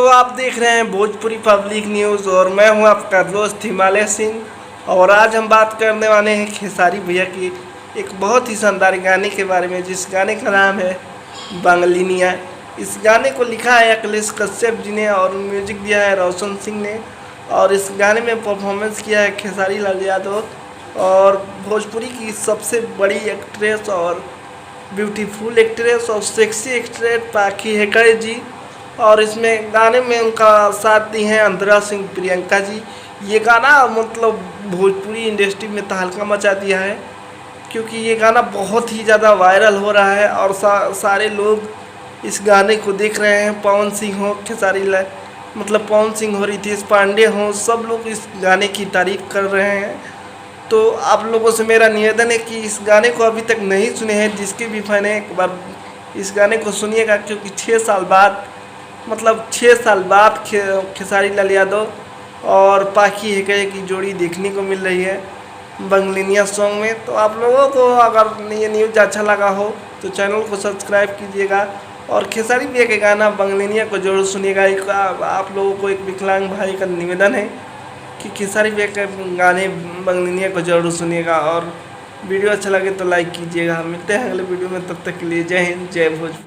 दोस्तों, आप देख रहे हैं भोजपुरी पब्लिक न्यूज़ और मैं हूं आपका दोस्त हिमालय सिंह। और आज हम बात करने वाले हैं खेसारी भैया की एक बहुत ही शानदार गाने के बारे में, जिस गाने का नाम है बंगलिनिया। इस गाने को लिखा है अखिलेश कश्यप जी ने और म्यूजिक दिया है रोशन सिंह ने। और इस गाने में परफॉर्मेंस किया है खेसारी लाल यादव और भोजपुरी की सबसे बड़ी एक्ट्रेस और ब्यूटीफुल एक्ट्रेस और सेक्सी एक्ट्रेस पाखी हेकड़े जी। और इसमें गाने में उनका साथ दी हैं अंतरा सिंह प्रियंका जी। ये गाना मतलब भोजपुरी इंडस्ट्री में तहलका मचा दिया है, क्योंकि ये गाना बहुत ही ज़्यादा वायरल हो रहा है और सारे लोग इस गाने को देख रहे हैं। पवन सिंह हो, खेसारी लाल मतलब पवन सिंह हो, रितेश पांडे हो, सब लोग इस गाने की तारीफ कर रहे हैं। तो आप लोगों से मेरा निवेदन है कि इस गाने को अभी तक नहीं सुने हैं, जिसके भी फैन हैं एक बार इस गाने को सुनिएगा, क्योंकि 6 साल बाद खेसारी लाल यादव और पाखी हेकड़े की जोड़ी देखने को मिल रही है बंगलिनिया सॉन्ग में। तो आप लोगों को अगर ये न्यूज़ अच्छा लगा हो तो चैनल को सब्सक्राइब कीजिएगा और खेसारी भैया के गाना बंगलिनिया को जरूर सुनिएगा। आप लोगों को एक विकलांग भाई का निवेदन है कि खेसारी भैया के गाने बंगलिनिया को जरूर सुनिएगा और वीडियो अच्छा लगे तो लाइक कीजिएगा। मिलते हैं अगले वीडियो में, तब तक के लिए जय हिंद, जय भोजपुर।